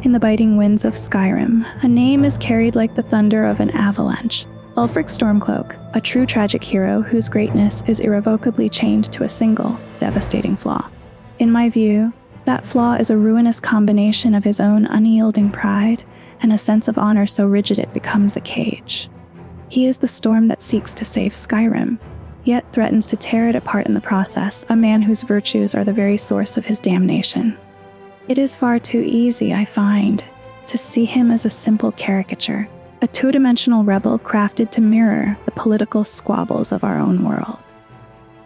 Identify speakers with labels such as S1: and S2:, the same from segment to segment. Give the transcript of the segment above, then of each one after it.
S1: in the biting winds of Skyrim, a name is carried like the thunder of an avalanche. Ulfric Stormcloak, a true tragic hero whose greatness is irrevocably chained to a single, devastating flaw. In my view, that flaw is a ruinous combination of his own unyielding pride and a sense of honor so rigid it becomes a cage. He is the storm that seeks to save Skyrim, yet threatens to tear it apart in the process, a man whose virtues are the very source of his damnation. It is far too easy, I find, to see him as a simple caricature, a two-dimensional rebel crafted to mirror the political squabbles of our own world.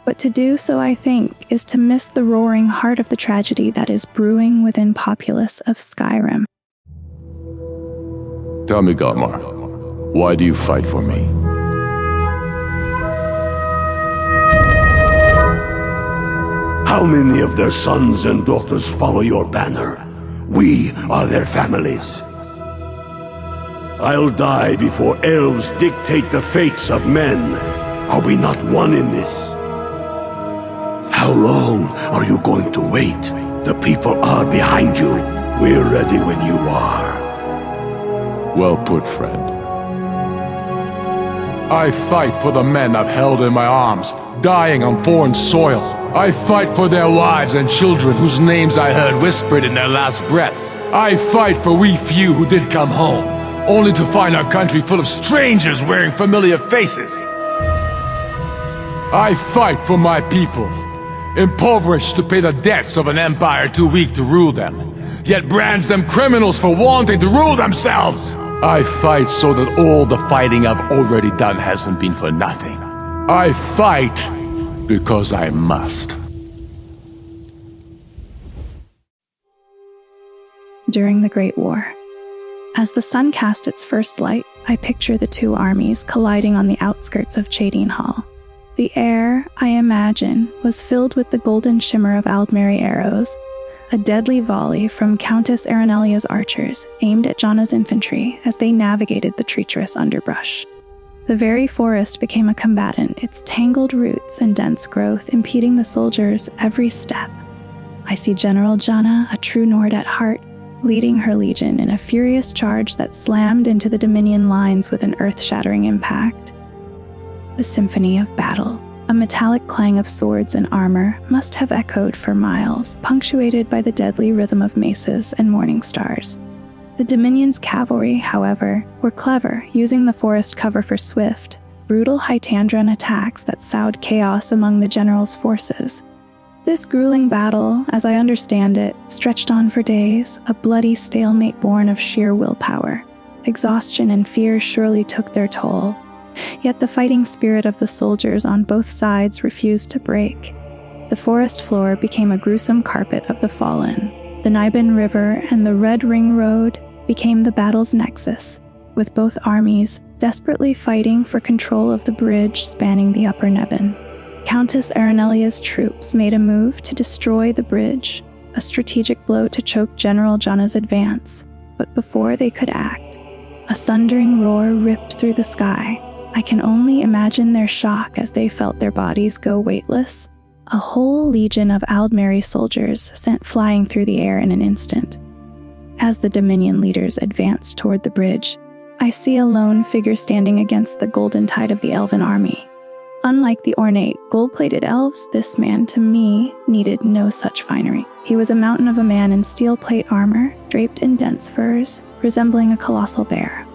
S1: But to do so, I think, is to miss the roaring heart of the tragedy that is brewing within populace of Skyrim.
S2: Tell me, Thalmor, why do you fight for me?
S3: How many of their sons and daughters follow your banner? We are their families. I'll die before elves dictate the fates of men. Are we not one in this? How long are you going to wait? The people are behind you. We're ready when you are.
S2: Well put, friend.
S4: I fight for the men I've held in my arms, dying on foreign soil. I fight for their wives and children whose names I heard whispered in their last breath. I fight for we few who did come home, only to find our country full of strangers wearing familiar faces. I fight for my people, impoverished to pay the debts of an empire too weak to rule them, yet brands them criminals for wanting to rule themselves. I fight so that all the fighting I've already done hasn't been for nothing. I fight because I must.
S1: During the Great War, as the sun cast its first light, I picture the two armies colliding on the outskirts of Cheydinhal. The air, I imagine, was filled with the golden shimmer of Aldmeri arrows, a deadly volley from Countess Arenelia's archers aimed at Janna's infantry as they navigated the treacherous underbrush. The very forest became a combatant, its tangled roots and dense growth impeding the soldiers' every step. I see General Janna, a true Nord at heart, leading her legion in a furious charge that slammed into the Dominion lines with an earth-shattering impact. The symphony of battle, a metallic clang of swords and armor, must have echoed for miles, punctuated by the deadly rhythm of maces and morning stars. The Dominion's cavalry, however, were clever, using the forest cover for swift, brutal Hytandran attacks that sowed chaos among the general's forces. This grueling battle, as I understand it, stretched on for days, a bloody stalemate born of sheer willpower. Exhaustion and fear surely took their toll. Yet the fighting spirit of the soldiers on both sides refused to break. The forest floor became a gruesome carpet of the fallen. The Nibin River and the Red Ring Road became the battle's nexus, with both armies desperately fighting for control of the bridge spanning the Upper Nebin. Countess Arenelia's troops made a move to destroy the bridge, a strategic blow to choke General Janna's advance. But before they could act, a thundering roar ripped through the sky. I can only imagine their shock as they felt their bodies go weightless. A whole legion of Aldmeri soldiers sent flying through the air in an instant. As the Dominion leaders advanced toward the bridge, I see a lone figure standing against the golden tide of the elven army. Unlike the ornate, gold-plated elves, this man, to me, needed no such finery. He was a mountain of a man in steel plate armor, draped in dense furs, resembling a colossal bear.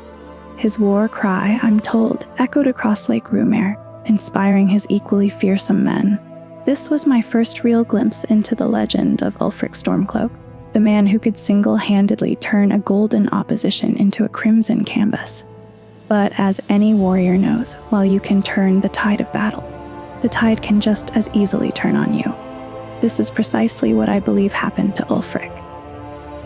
S1: His war cry, I'm told, echoed across Lake Rumere, inspiring his equally fearsome men. This was my first real glimpse into the legend of Ulfric Stormcloak, the man who could single-handedly turn a golden opposition into a crimson canvas. But as any warrior knows, while you can turn the tide of battle, the tide can just as easily turn on you. This is precisely what I believe happened to Ulfric.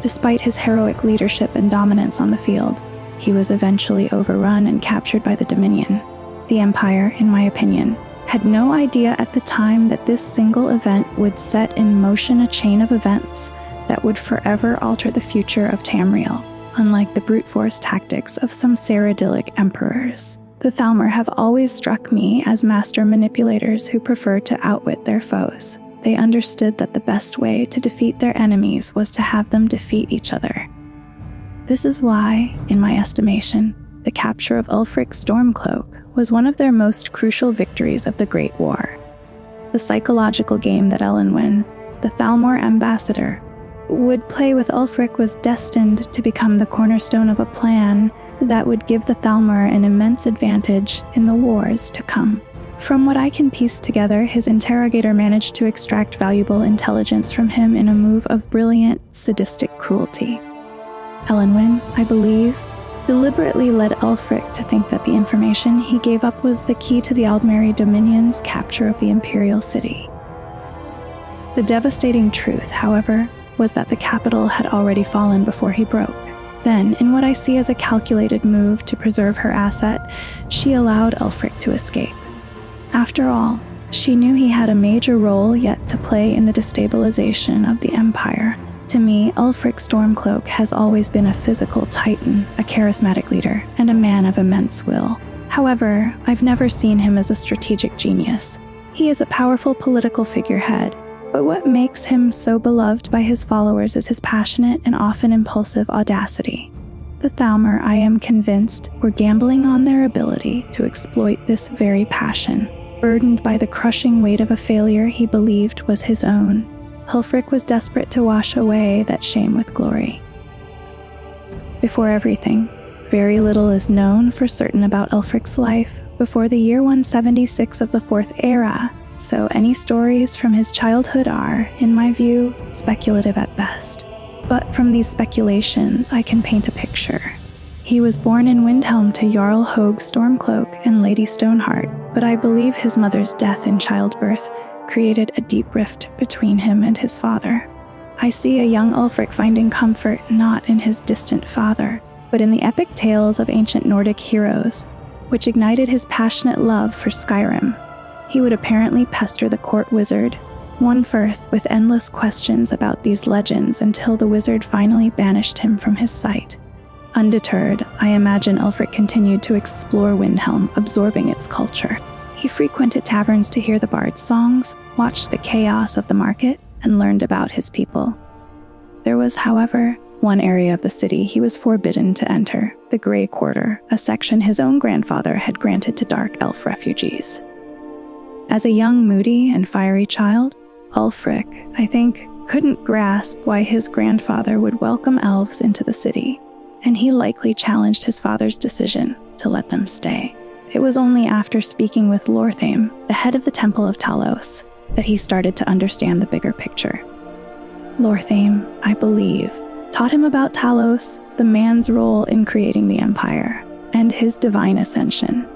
S1: Despite his heroic leadership and dominance on the field, he was eventually overrun and captured by the Dominion. The Empire, in my opinion, had no idea at the time that this single event would set in motion a chain of events that would forever alter the future of Tamriel, unlike the brute force tactics of some Cyrodiilic emperors. The Thalmor have always struck me as master manipulators who prefer to outwit their foes. They understood that the best way to defeat their enemies was to have them defeat each other. This is why, in my estimation, the capture of Ulfric Stormcloak was one of their most crucial victories of the Great War. The psychological game that Elendwyn, the Thalmor ambassador, would play with Ulfric was destined to become the cornerstone of a plan that would give the Thalmor an immense advantage in the wars to come. From what I can piece together, his interrogator managed to extract valuable intelligence from him in a move of brilliant, sadistic cruelty. Elendwyn, I believe, deliberately led Ulfric to think that the information he gave up was the key to the Aldmeri Dominion's capture of the Imperial city. The devastating truth, however, was that the capital had already fallen before he broke. Then, in what I see as a calculated move to preserve her asset, she allowed Ulfric to escape. After all, she knew he had a major role yet to play in the destabilization of the Empire. To me, Ulfric Stormcloak has always been a physical titan, a charismatic leader, and a man of immense will. However, I've never seen him as a strategic genius. He is a powerful political figurehead, but what makes him so beloved by his followers is his passionate and often impulsive audacity. The Thalmor, I am convinced, were gambling on their ability to exploit this very passion. Burdened by the crushing weight of a failure he believed was his own, Ulfric was desperate to wash away that shame with glory. Before everything, very little is known for certain about Ulfric's life before the year 176 of the Fourth Era, so any stories from his childhood are, in my view, speculative at best. But from these speculations, I can paint a picture. He was born in Windhelm to Jarl Stormcloak and Lady Stoneheart, but I believe his mother's death in childbirth created a deep rift between him and his father. I see a young Ulfric finding comfort not in his distant father, but in the epic tales of ancient Nordic heroes, which ignited his passionate love for Skyrim. He would apparently pester the court wizard, one Firth, with endless questions about these legends until the wizard finally banished him from his sight. Undeterred, I imagine Ulfric continued to explore Windhelm, absorbing its culture. He frequented taverns to hear the bard's songs, watched the chaos of the market, and learned about his people. There was, however, one area of the city he was forbidden to enter, the Grey Quarter, a section his own grandfather had granted to dark elf refugees. As a young, moody, and fiery child, Ulfric, I think, couldn't grasp why his grandfather would welcome elves into the city, and he likely challenged his father's decision to let them stay. It was only after speaking with Lorthaim, the head of the Temple of Talos, that he started to understand the bigger picture. Lorthaim, I believe, taught him about Talos, the man's role in creating the Empire, and his divine ascension.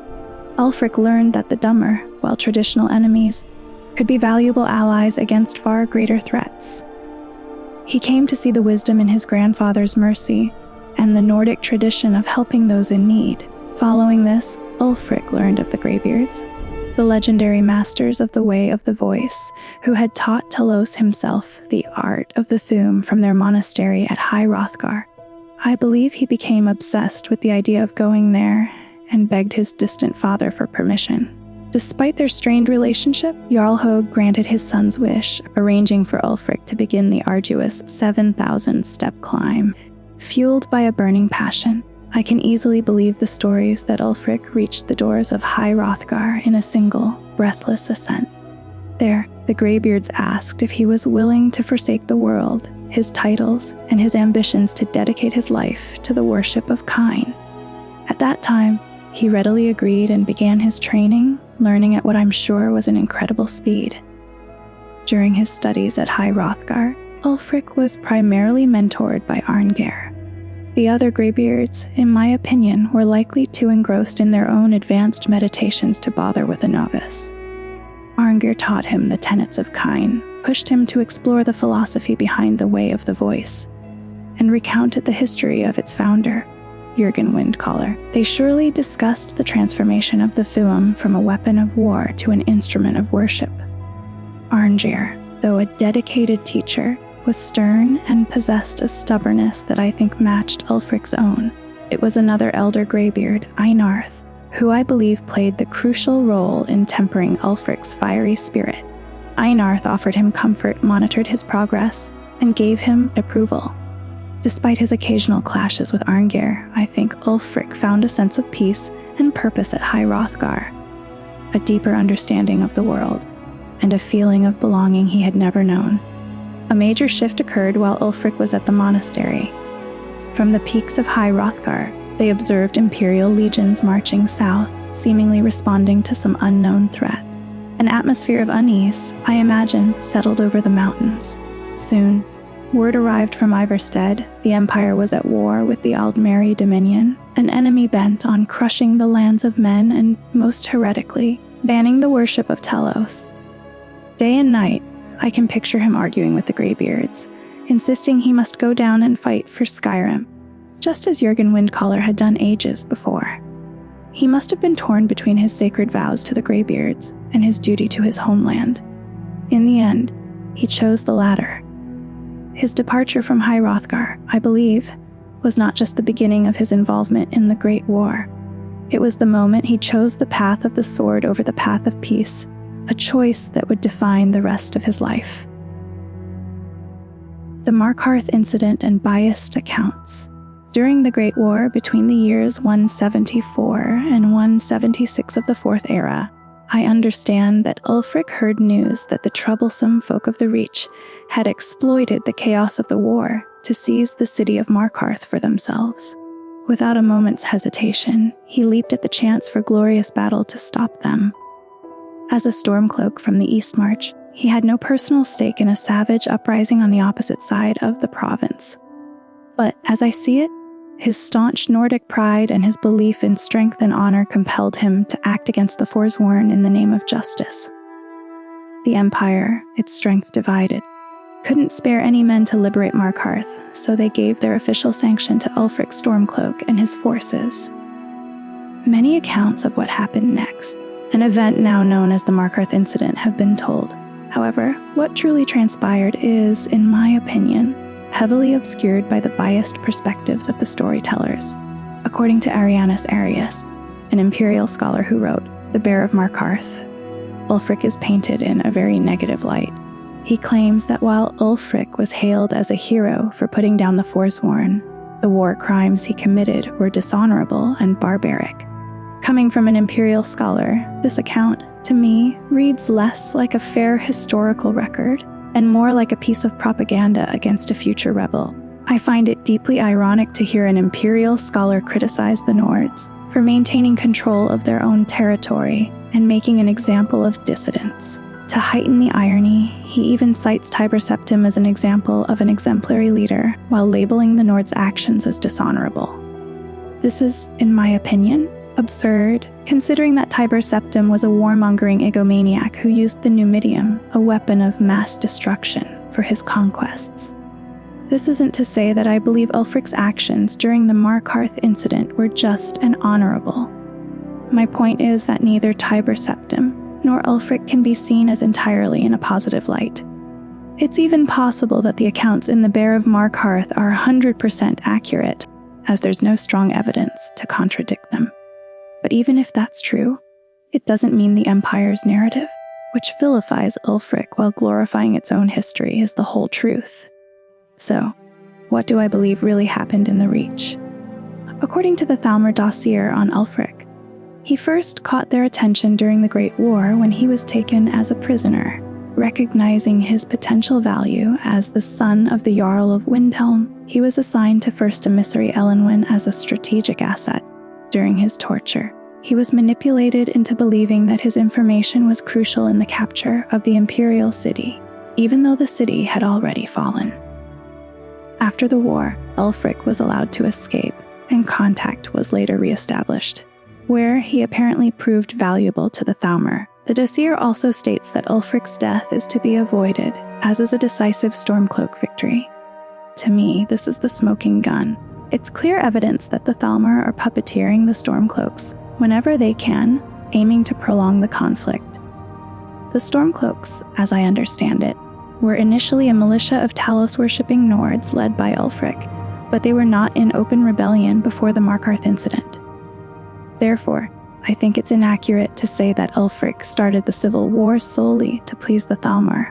S1: Ulfric learned that the Dummer, while traditional enemies, could be valuable allies against far greater threats. He came to see the wisdom in his grandfather's mercy and the Nordic tradition of helping those in need. Following this, Ulfric learned of the Greybeards, the legendary masters of the Way of the Voice, who had taught Talos himself the art of the Thu'um from their monastery at High Hrothgar. I believe he became obsessed with the idea of going there and begged his distant father for permission. Despite their strained relationship, Jarl granted his son's wish, arranging for Ulfric to begin the arduous 7,000-step climb. Fueled by a burning passion, I can easily believe the stories that Ulfric reached the doors of High Hrothgar in a single, breathless ascent. There, the Greybeards asked if he was willing to forsake the world, his titles, and his ambitions to dedicate his life to the worship of Kine. At that time, he readily agreed and began his training, learning at what I'm sure was an incredible speed. During his studies at High Hrothgar, Ulfric was primarily mentored by Arngir. The other Greybeards, in my opinion, were likely too engrossed in their own advanced meditations to bother with a novice. Arngir taught him the tenets of Kine, pushed him to explore the philosophy behind the Way of the Voice, and recounted the history of its founder, Jurgen Windcaller. They surely discussed the transformation of the Thu'um from a weapon of war to an instrument of worship. Arngir, though a dedicated teacher, was stern and possessed a stubbornness that I think matched Ulfric's own. It was another elder Greybeard, Einarth, who I believe played the crucial role in tempering Ulfric's fiery spirit. Einarth offered him comfort, monitored his progress, and gave him approval. Despite his occasional clashes with Arngeir, I think Ulfric found a sense of peace and purpose at High Hrothgar, a deeper understanding of the world, and a feeling of belonging he had never known. A major shift occurred while Ulfric was at the monastery. From the peaks of High Hrothgar, they observed Imperial legions marching south, seemingly responding to some unknown threat. An atmosphere of unease, I imagine, settled over the mountains. Soon, word arrived from Ivarstead. The Empire was at war with the Aldmeri Dominion, an enemy bent on crushing the lands of men and, most heretically, banning the worship of Talos. Day and night, I can picture him arguing with the Greybeards, insisting he must go down and fight for Skyrim, just as Jurgen Windcaller had done ages before. He must have been torn between his sacred vows to the Greybeards and his duty to his homeland. In the end, he chose the latter. His departure from High Hrothgar, I believe, was not just the beginning of his involvement in the Great War. It was the moment he chose the path of the sword over the path of peace, a choice that would define the rest of his life. The Markarth Incident and biased accounts. During the Great War between the years 174 and 176 of the Fourth Era, I understand that Ulfric heard news that the troublesome folk of the Reach had exploited the chaos of the war to seize the city of Markarth for themselves. Without a moment's hesitation, he leaped at the chance for glorious battle to stop them. As a Stormcloak from the East March, he had no personal stake in a savage uprising on the opposite side of the province. But as I see it, his staunch Nordic pride and his belief in strength and honor compelled him to act against the Forsworn in the name of justice. The Empire, its strength divided, couldn't spare any men to liberate Markarth, so they gave their official sanction to Ulfric Stormcloak and his forces. Many accounts of what happened next, an event now known as the Markarth Incident, have been told. However, what truly transpired is, in my opinion, heavily obscured by the biased perspectives of the storytellers. According to Arianus Arius, an Imperial scholar who wrote The Bear of Markarth, Ulfric is painted in a very negative light. He claims that while Ulfric was hailed as a hero for putting down the Forsworn, the war crimes he committed were dishonorable and barbaric. Coming from an Imperial scholar, this account, to me, reads less like a fair historical record and more like a piece of propaganda against a future rebel. I find it deeply ironic to hear an Imperial scholar criticize the Nords for maintaining control of their own territory and making an example of dissidents. To heighten the irony, he even cites Tiber Septim as an example of an exemplary leader while labeling the Nords' actions as dishonorable. This is, in my opinion, absurd, considering that Tiber Septim was a warmongering egomaniac who used the Numidium, a weapon of mass destruction, for his conquests. This isn't to say that I believe Ulfric's actions during the Markarth Incident were just and honorable. My point is that neither Tiber Septim nor Ulfric can be seen as entirely in a positive light. It's even possible that the accounts in the Bear of Markarth are 100% accurate, as there's no strong evidence to contradict them. But even if that's true, it doesn't mean the Empire's narrative, which vilifies Ulfric while glorifying its own history, is the whole truth. So, what do I believe really happened in the Reach? According to the Thalmor dossier on Ulfric, he first caught their attention during the Great War when he was taken as a prisoner. Recognizing his potential value as the son of the Jarl of Windhelm, he was assigned to First Emissary Elenwen as a strategic asset. During his torture, he was manipulated into believing that his information was crucial in the capture of the Imperial city, even though the city had already fallen. After the war, Ulfric was allowed to escape, and contact was later re-established, where he apparently proved valuable to the Thalmor. The dossier also states that Ulfric's death is to be avoided, as is a decisive Stormcloak victory. To me, this is the smoking gun. It's clear evidence that the Thalmor are puppeteering the Stormcloaks whenever they can, aiming to prolong the conflict. The Stormcloaks, as I understand it, were initially a militia of Talos-worshipping Nords led by Ulfric, but they were not in open rebellion before the Markarth Incident. Therefore, I think it's inaccurate to say that Ulfric started the civil war solely to please the Thalmor.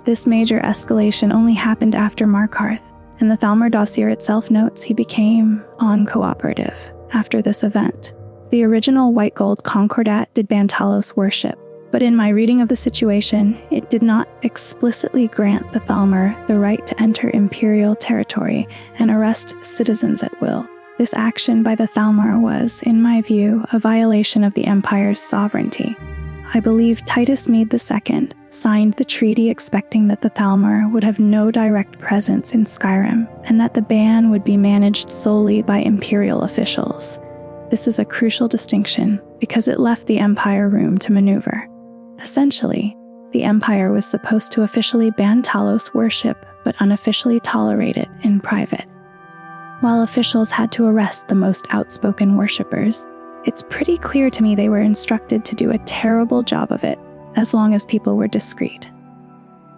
S1: This major escalation only happened after Markarth, and the Thalmor dossier itself notes he became uncooperative after this event. The original White-Gold Concordat did ban Talos worship, but in my reading of the situation, it did not explicitly grant the Thalmor the right to enter Imperial territory and arrest citizens at will. This action by the Thalmor was, in my view, a violation of the Empire's sovereignty. I believe Titus Mede II signed the treaty expecting that the Thalmor would have no direct presence in Skyrim, and that the ban would be managed solely by Imperial officials. This is a crucial distinction because it left the Empire room to maneuver. Essentially, the Empire was supposed to officially ban Talos worship, but unofficially tolerate it in private. While officials had to arrest the most outspoken worshippers, it's pretty clear to me they were instructed to do a terrible job of it, as long as people were discreet.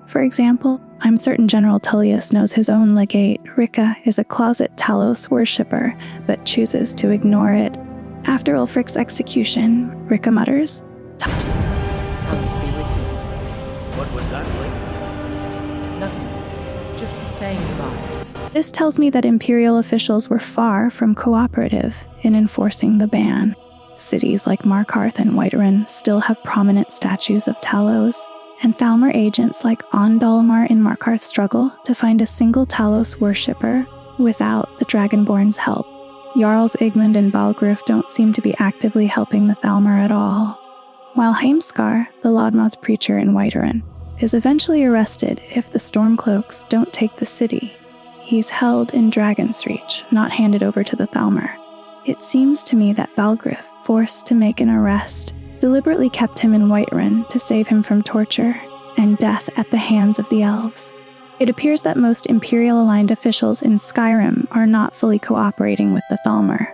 S1: For example, I'm certain General Tullius knows his own legate, Ricca, is a closet Talos worshipper, but chooses to ignore it. After Ulfric's execution, Ricca mutters,
S5: "Talos be with you."
S3: What was that like?
S5: Nothing. Just saying goodbye.
S1: This tells me that Imperial officials were far from cooperative in enforcing the ban. Cities like Markarth and Whiterun still have prominent statues of Talos, and Thalmor agents like Ondalmar in Markarth struggle to find a single Talos worshipper without the Dragonborn's help. Jarls Igmund and Balgruuf don't seem to be actively helping the Thalmor at all. While Heimskar, the Loudmouth preacher in Whiterun, is eventually arrested if the Stormcloaks don't take the city, he's held in Dragon's Reach, not handed over to the Thalmor. It seems to me that Balgruuf, forced to make an arrest, deliberately kept him in Whiterun to save him from torture and death at the hands of the elves. It appears that most Imperial-aligned officials in Skyrim are not fully cooperating with the Thalmor.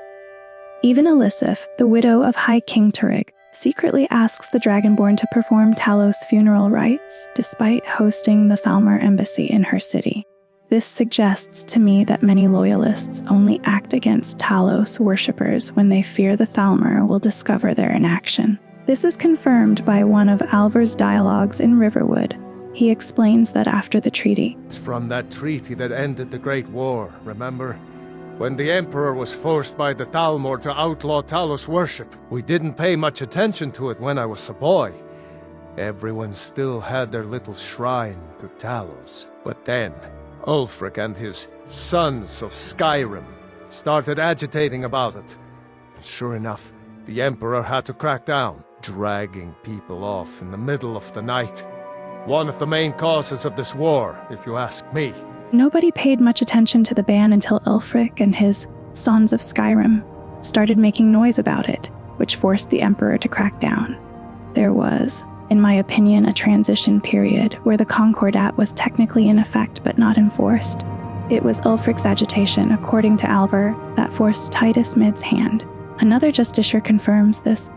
S1: Even Elisif, the widow of High King Turig, secretly asks the Dragonborn to perform Talos funeral rites, despite hosting the Thalmor embassy in her city. This suggests to me that many loyalists only act against Talos worshippers when they fear the Thalmor will discover their inaction. This is confirmed by one of Alvar's dialogues in Riverwood. He explains that after the treaty,
S6: It's from that treaty that ended the Great War, remember? When the Emperor was forced by the Thalmor to outlaw Talos worship, we didn't pay much attention to it when I was a boy. Everyone still had their little shrine to Talos. But then, Ulfric and his Sons of Skyrim started agitating about it. And sure enough, the Emperor had to crack down, dragging people off in the middle of the night. One of the main causes of this war, if you ask me.
S1: nobody paid much attention to the ban until Ulfric and his Sons of Skyrim started making noise about it, which forced the Emperor to crack down. There was, in my opinion, a transition period where the Concordat was technically in effect but not enforced. It was Ulfric's agitation, according to Alvar, that forced Titus Mede's hand. Another justiciar confirms this.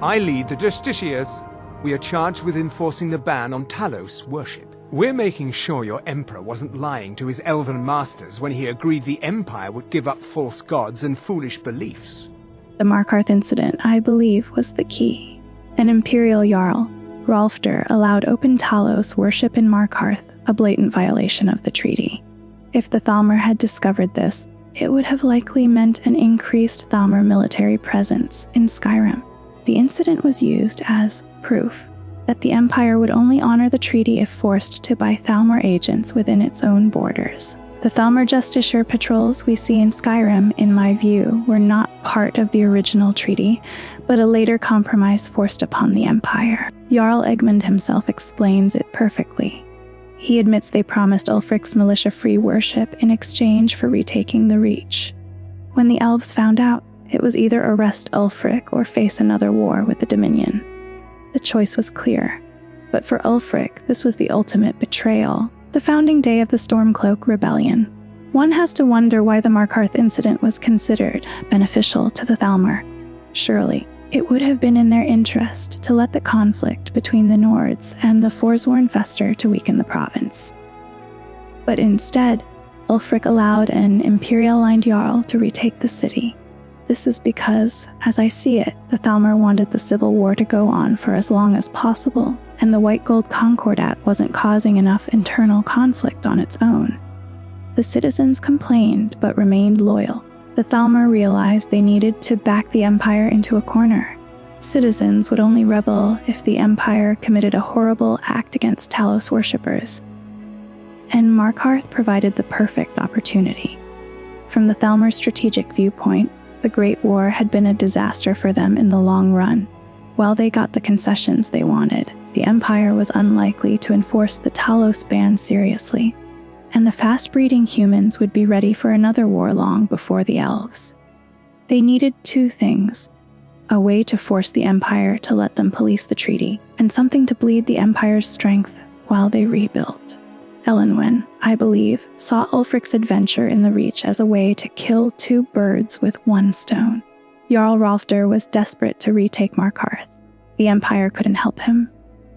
S7: I lead the justiciars. We are charged with enforcing the ban on Talos worship. We're making sure your Emperor wasn't lying to his elven masters when he agreed the Empire would give up false gods and foolish beliefs.
S1: The Markarth Incident, I believe, was the key. An Imperial Jarl, Rolfdur, allowed open Talos worship in Markarth, a blatant violation of the treaty. If the Thalmor had discovered this, it would have likely meant an increased Thalmor military presence in Skyrim. The incident was used as proof that the Empire would only honor the treaty if forced to by Thalmor agents within its own borders. The Thalmor Justiciar patrols we see in Skyrim, in my view, were not part of the original treaty, but a later compromise forced upon the Empire. Jarl Egmund himself explains it perfectly. He admits they promised Ulfric's militia free worship in exchange for retaking the Reach. When the elves found out, it was either arrest Ulfric or face another war with the Dominion. The choice was clear, but for Ulfric, this was the ultimate betrayal, the founding day of the Stormcloak Rebellion. One has to wonder why the Markarth Incident was considered beneficial to the Thalmor. Surely, it would have been in their interest to let the conflict between the Nords and the Forsworn fester to weaken the province. But instead, Ulfric allowed an Imperial-aligned Jarl to retake the city. This is because, as I see it, the Thalmor wanted the civil war to go on for as long as possible, and the White-Gold Concordat wasn't causing enough internal conflict on its own. The citizens complained but remained loyal. The Thalmor realized they needed to back the Empire into a corner. Citizens would only rebel if the Empire committed a horrible act against Talos worshippers. And Markarth provided the perfect opportunity. From the Thalmor strategic viewpoint, the Great War had been a disaster for them in the long run. While they got the concessions they wanted, the Empire was unlikely to enforce the Talos ban seriously, and the fast-breeding humans would be ready for another war long before the elves. They needed two things: a way to force the Empire to let them police the treaty, and something to bleed the Empire's strength while they rebuilt. Elenwen, I believe, saw Ulfric's adventure in the Reach as a way to kill two birds with one stone. Jarl Rolfdir was desperate to retake Markarth. The Empire couldn't help him.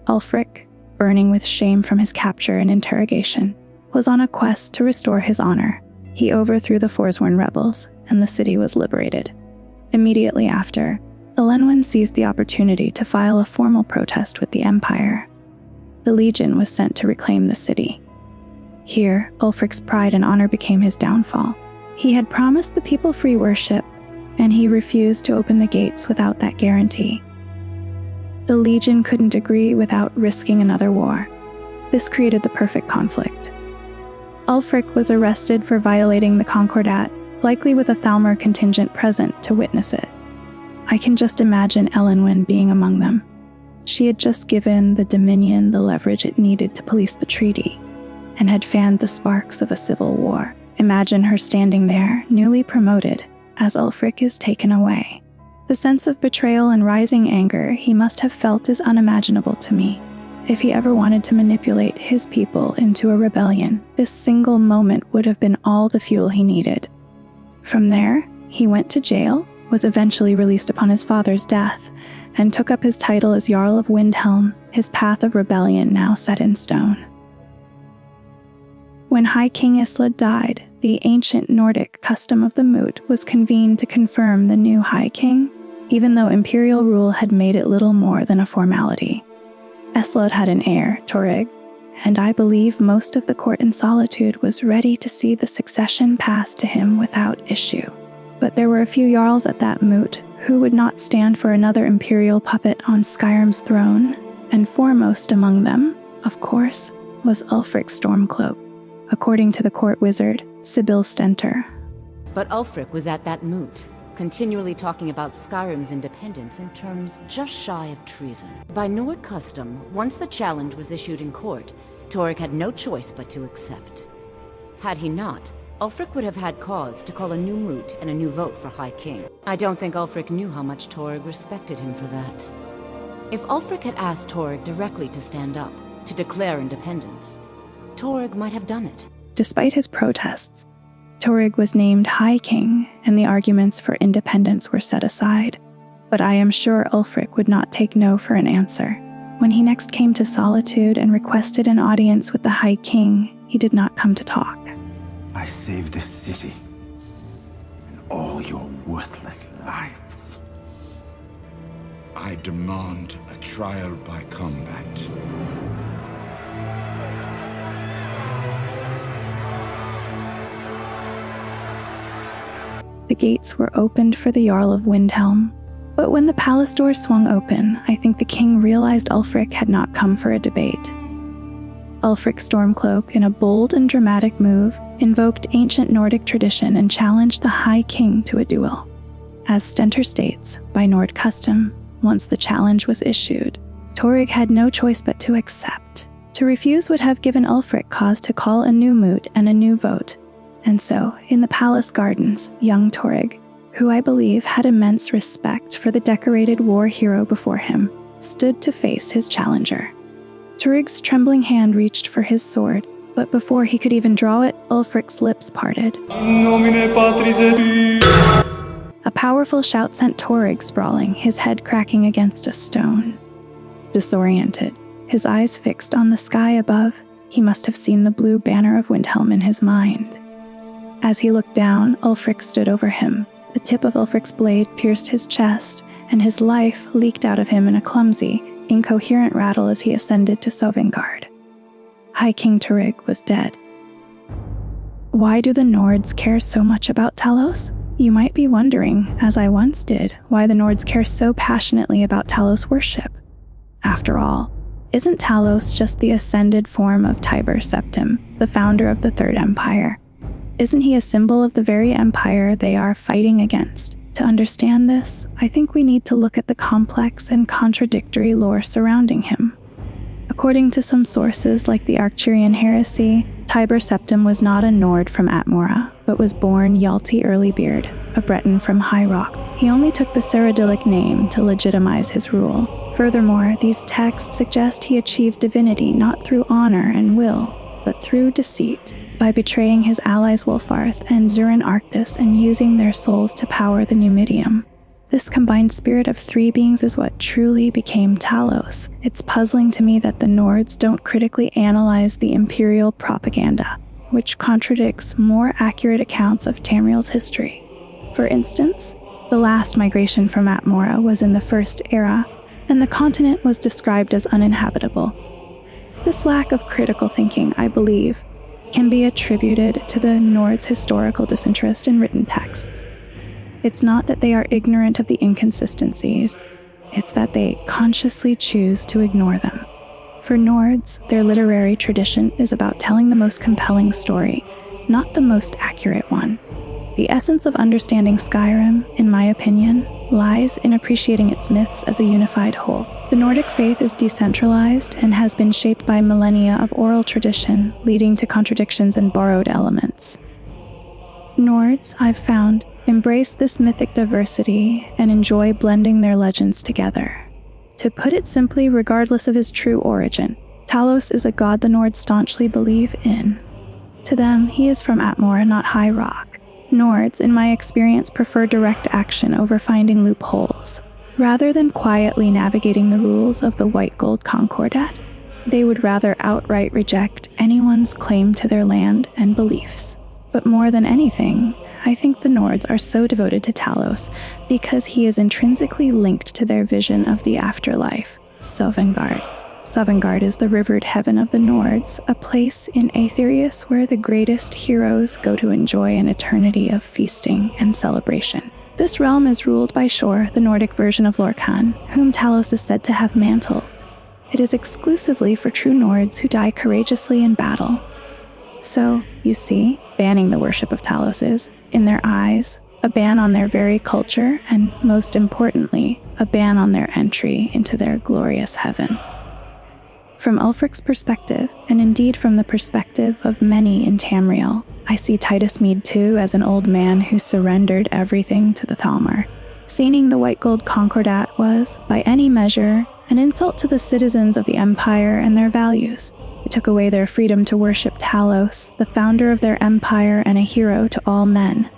S1: Ulfric, burning with shame from his capture and interrogation, was on a quest to restore his honor. He overthrew the Forsworn rebels, and the city was liberated. Immediately after, Elenwen seized the opportunity to file a formal protest with the Empire. The Legion was sent to reclaim the city. Here, Ulfric's pride and honor became his downfall. He had promised the people free worship, and he refused to open the gates without that guarantee. The Legion couldn't agree without risking another war. This created the perfect conflict. Ulfric was arrested for violating the Concordat, likely with a Thalmor contingent present to witness it. I can just imagine Elenwen being among them. She had just given the Dominion the leverage it needed to police the treaty, and had fanned the sparks of a civil war. Imagine her standing there, newly promoted, as Ulfric is taken away. The sense of betrayal and rising anger he must have felt is unimaginable to me. If he ever wanted to manipulate his people into a rebellion, this single moment would have been all the fuel he needed. From there, he went to jail, was eventually released upon his father's death, and took up his title as Jarl of Windhelm, his path of rebellion now set in stone. When High King Isled died, the ancient Nordic custom of the moot was convened to confirm the new High King, even though Imperial rule had made it little more than a formality. Isled had an heir, Torrig, and I believe most of the court in Solitude was ready to see the succession pass to him without issue. But there were a few Jarls at that moot who would not stand for another Imperial puppet on Skyrim's throne, and foremost among them, of course, was Ulfric Stormcloak, according to the court wizard, Sibyl Stenter.
S8: But Ulfric was at that moot, continually talking about Skyrim's independence in terms just shy of treason. By Nord custom, once the challenge was issued in court, Torrig had no choice but to accept. Had he not, Ulfric would have had cause to call a new moot and a new vote for High King. I don't think Ulfric knew how much Torrig respected him for that. If Ulfric had asked Torrig directly to stand up, to declare independence, Torrig might have done it.
S1: Despite his protests, Torrig was named High King, and the arguments for independence were set aside. But I am sure Ulfric would not take no for an answer. When he next came to Solitude and requested an audience with the High King, he did not come to talk.
S9: I saved this city, and all your worthless lives.
S10: I demand a trial by combat.
S1: The gates were opened for the Jarl of Windhelm, but when the palace door swung open, I think the king realized Ulfric had not come for a debate. Ulfric Stormcloak, in a bold and dramatic move, invoked ancient Nordic tradition and challenged the High King to a duel. As Stenter states, by Nord custom, once the challenge was issued, Torrig had no choice but to accept. To refuse would have given Ulfric cause to call a new moot and a new vote. And so, in the palace gardens, young Torrig, who I believe had immense respect for the decorated war hero before him, stood to face his challenger. Torrig's trembling hand reached for his sword, but before he could even draw it, Ulfric's lips parted. A powerful shout sent Torrig sprawling, his head cracking against a stone. Disoriented, his eyes fixed on the sky above, he must have seen the blue banner of Windhelm in his mind. As he looked down, Ulfric stood over him. The tip of Ulfric's blade pierced his chest, and his life leaked out of him in a clumsy, incoherent rattle as he ascended to Sovngarde. High King Torrig was dead. Why do the Nords care so much about Talos? You might be wondering, as I once did, why the Nords care so passionately about Talos worship. After all, isn't Talos just the ascended form of Tiber Septim, the founder of the Third Empire? Isn't he a symbol of the very empire they are fighting against? To understand this, I think we need to look at the complex and contradictory lore surrounding him. According to some sources like the Arcturian heresy, Tiber Septim was not a Nord from Atmora, but was born Hjalti Earlybeard, a Breton from High Rock. He only took the Cyrodiilic name to legitimize his rule. Furthermore, these texts suggest he achieved divinity not through honor and will, but through deceit, by betraying his allies Wulfarth and Zurin Arctus and using their souls to power the Numidium. This combined spirit of three beings is what truly became Talos. It's puzzling to me that the Nords don't critically analyze the Imperial propaganda, which contradicts more accurate accounts of Tamriel's history. For instance, the last migration from Atmora was in the First Era, and the continent was described as uninhabitable. This lack of critical thinking, I believe, can be attributed to the Nords' historical disinterest in written texts. It's not that they are ignorant of the inconsistencies, it's that they consciously choose to ignore them. For Nords, their literary tradition is about telling the most compelling story, not the most accurate one. The essence of understanding Skyrim, in my opinion, lies in appreciating its myths as a unified whole. The Nordic faith is decentralized and has been shaped by millennia of oral tradition, leading to contradictions and borrowed elements. Nords, I've found, embrace this mythic diversity and enjoy blending their legends together. To put it simply, regardless of his true origin, Talos is a god the Nords staunchly believe in. To them, he is from Atmora, not High Rock. Nords, in my experience, prefer direct action over finding loopholes. Rather than quietly navigating the rules of the White-Gold Concordat, they would rather outright reject anyone's claim to their land and beliefs. But more than anything, I think the Nords are so devoted to Talos because he is intrinsically linked to their vision of the afterlife, Sovngarde. Sovngarde is the rivered heaven of the Nords, a place in Aetherius where the greatest heroes go to enjoy an eternity of feasting and celebration. This realm is ruled by Shor, the Nordic version of Lorkhan, whom Talos is said to have mantled. It is exclusively for true Nords who die courageously in battle. So, you see, banning the worship of Talos is, in their eyes, a ban on their very culture, and most importantly, a ban on their entry into their glorious heaven. From Ulfric's perspective, and indeed from the perspective of many in Tamriel, I see Titus Mede too as an old man who surrendered everything to the Thalmor. Signing the White-Gold Concordat was, by any measure, an insult to the citizens of the Empire and their values. It took away their freedom to worship Talos, the founder of their empire and a hero to all men.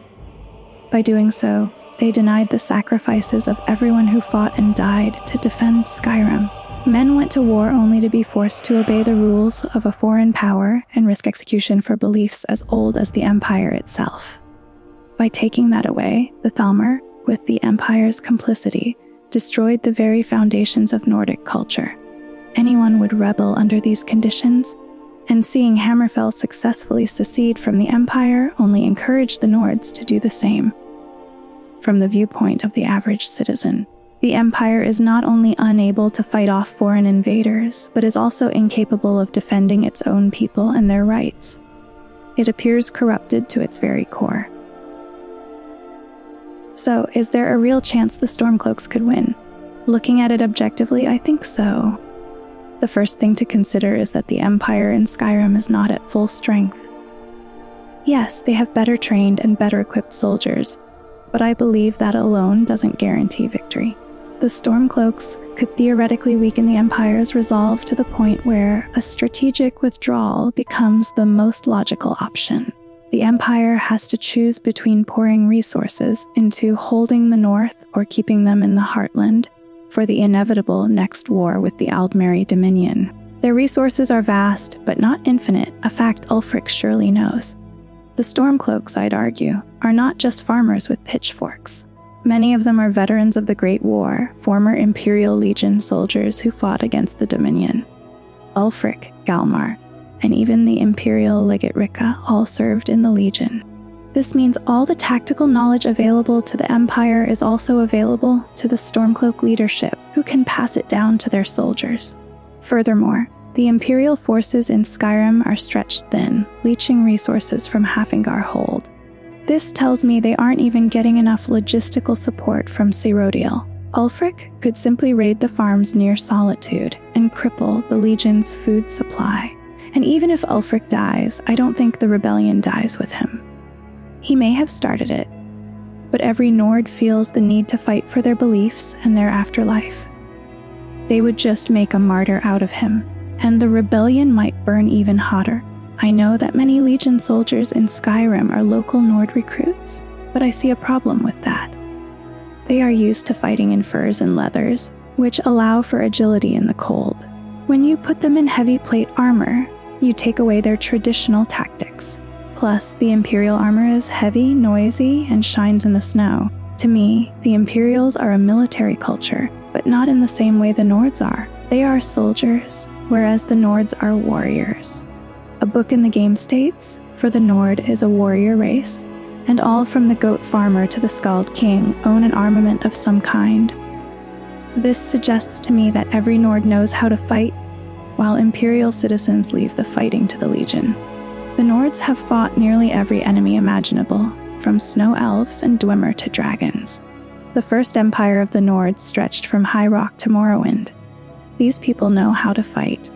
S1: By doing so, they denied the sacrifices of everyone who fought and died to defend Skyrim. Men went to war only to be forced to obey the rules of a foreign power and risk execution for beliefs as old as the Empire itself. By taking that away, the Thalmor, with the Empire's complicity, destroyed the very foundations of Nordic culture. Anyone would rebel under these conditions, and seeing Hammerfell successfully secede from the Empire only encouraged the Nords to do the same. From the viewpoint of the average citizen, the Empire is not only unable to fight off foreign invaders, but is also incapable of defending its own people and their rights. It appears corrupted to its very core. So, is there a real chance the Stormcloaks could win? Looking at it objectively, I think so. The first thing to consider is that the Empire in Skyrim is not at full strength. Yes, they have better trained and better equipped soldiers, but I believe that alone doesn't guarantee victory. The Stormcloaks could theoretically weaken the Empire's resolve to the point where a strategic withdrawal becomes the most logical option. The Empire has to choose between pouring resources into holding the North or keeping them in the Heartland for the inevitable next war with the Aldmeri Dominion. Their resources are vast, but not infinite, a fact Ulfric surely knows. The Stormcloaks, I'd argue, are not just farmers with pitchforks. Many of them are veterans of the Great War, former Imperial Legion soldiers who fought against the Dominion. Ulfric, Galmar, and even the Imperial legate Rika all served in the Legion. This means all the tactical knowledge available to the Empire is also available to the Stormcloak leadership, who can pass it down to their soldiers. Furthermore, the Imperial forces in Skyrim are stretched thin, leeching resources from Hafingar Hold. This tells me they aren't even getting enough logistical support from Cyrodiil. Ulfric could simply raid the farms near Solitude and cripple the Legion's food supply. And even if Ulfric dies, I don't think the rebellion dies with him. He may have started it, but every Nord feels the need to fight for their beliefs and their afterlife. They would just make a martyr out of him, and the rebellion might burn even hotter. I know that many Legion soldiers in Skyrim are local Nord recruits, but I see a problem with that. They are used to fighting in furs and leathers, which allow for agility in the cold. When you put them in heavy plate armor, you take away their traditional tactics. Plus, the Imperial armor is heavy, noisy, and shines in the snow. To me, the Imperials are a military culture, but not in the same way the Nords are. They are soldiers, whereas the Nords are warriors. A book in the game states, for the Nord is a warrior race, and all from the goat farmer to the Skald King own an armament of some kind. This suggests to me that every Nord knows how to fight, while Imperial citizens leave the fighting to the Legion. The Nords have fought nearly every enemy imaginable, from snow elves and Dwemer to dragons. The first empire of the Nords stretched from High Rock to Morrowind. These people know how to fight.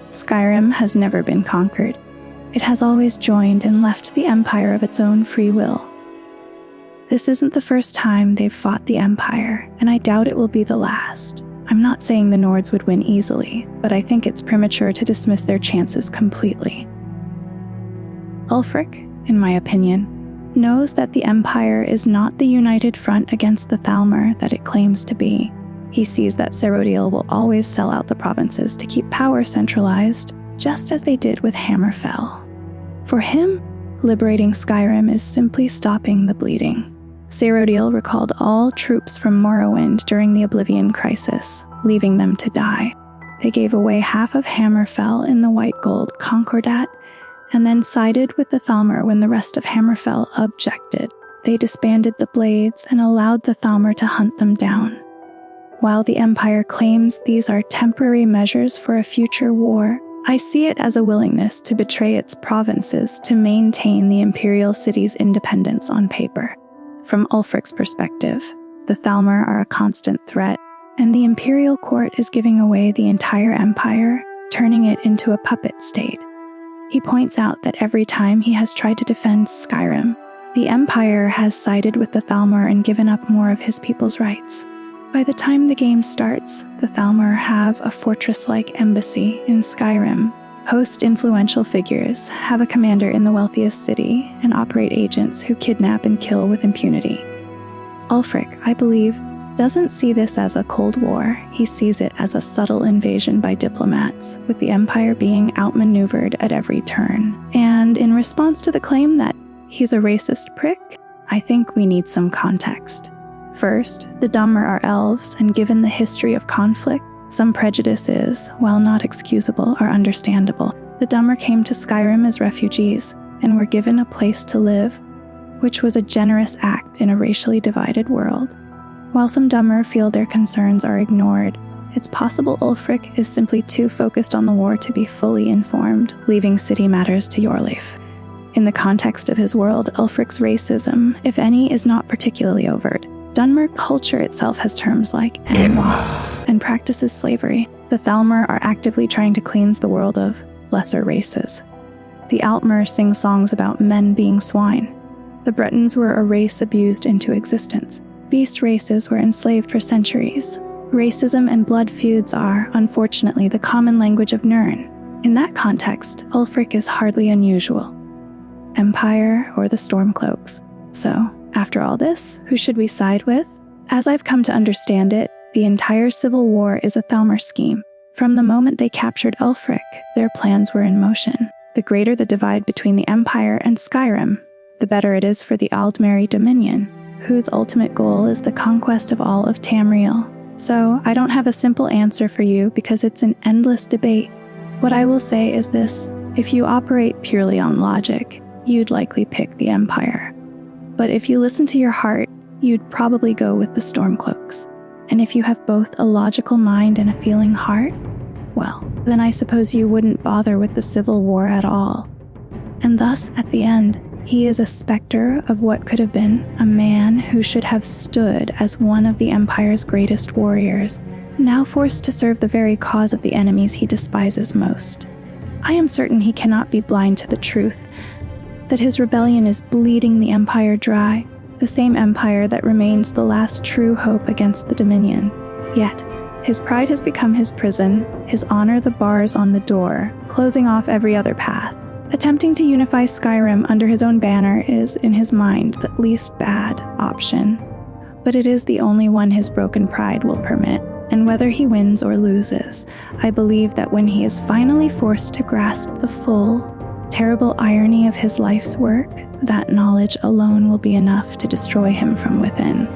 S1: Skyrim has never been conquered. It has always joined and left the Empire of its own free will. This isn't the first time they've fought the Empire, and I doubt it will be the last. I'm not saying the Nords would win easily, but I think it's premature to dismiss their chances completely. Ulfric, in my opinion, knows that the Empire is not the united front against the Thalmor that it claims to be. He sees that Cyrodiil will always sell out the provinces to keep power centralized, just as they did with Hammerfell. For him, liberating Skyrim is simply stopping the bleeding. Cyrodiil recalled all troops from Morrowind during the Oblivion Crisis, leaving them to die. They gave away half of Hammerfell in the White-Gold Concordat, and then sided with the Thalmor when the rest of Hammerfell objected. They disbanded the Blades and allowed the Thalmor to hunt them down. While the Empire claims these are temporary measures for a future war, I see it as a willingness to betray its provinces to maintain the Imperial city's independence on paper. From Ulfric's perspective, the Thalmor are a constant threat, and the Imperial court is giving away the entire Empire, turning it into a puppet state. He points out that every time he has tried to defend Skyrim, the Empire has sided with the Thalmor and given up more of his people's rights. By the time the game starts, the Thalmor have a fortress-like embassy in Skyrim, host influential figures, have a commander in the wealthiest city, and operate agents who kidnap and kill with impunity. Ulfric, I believe, doesn't see this as a Cold War. He sees it as a subtle invasion by diplomats, with the Empire being outmaneuvered at every turn. And in response to the claim that he's a racist prick, I think we need some context. First, the Dwemer are elves, and given the history of conflict, some prejudices, while not excusable, are understandable. The Dwemer came to Skyrim as refugees, and were given a place to live, which was a generous act in a racially divided world. While some Dwemer feel their concerns are ignored, it's possible Ulfric is simply too focused on the war to be fully informed, leaving city matters to Yorleif. In the context of his world, Ulfric's racism, if any, is not particularly overt. Dwemer culture itself has terms like Anwa and practices slavery. The Thalmor are actively trying to cleanse the world of lesser races. The Altmer sing songs about men being swine. The Bretons were a race abused into existence. Beast races were enslaved for centuries. Racism and blood feuds are, unfortunately, the common language of Nirn. In that context, Ulfric is hardly unusual. Empire or the Stormcloaks. So, after all this, who should we side with? As I've come to understand it, the entire civil war is a Thalmor scheme. From the moment they captured Ulfric, their plans were in motion. The greater the divide between the Empire and Skyrim, the better it is for the Aldmeri Dominion, whose ultimate goal is the conquest of all of Tamriel. So, I don't have a simple answer for you because it's an endless debate. What I will say is this: If you operate purely on logic, you'd likely pick the Empire. But if you listen to your heart, you'd probably go with the Stormcloaks. And if you have both a logical mind and a feeling heart, well, then I suppose you wouldn't bother with the Civil War at all. And thus, at the end, he is a specter of what could have been a man who should have stood as one of the Empire's greatest warriors, now forced to serve the very cause of the enemies he despises most. I am certain he cannot be blind to the truth, that his rebellion is bleeding the Empire dry, the same Empire that remains the last true hope against the Dominion. Yet, his pride has become his prison, his honor the bars on the door, closing off every other path. Attempting to unify Skyrim under his own banner is, in his mind, the least bad option. But it is the only one his broken pride will permit, and whether he wins or loses, I believe that when he is finally forced to grasp the full, terrible irony of his life's work, that knowledge alone will be enough to destroy him from within.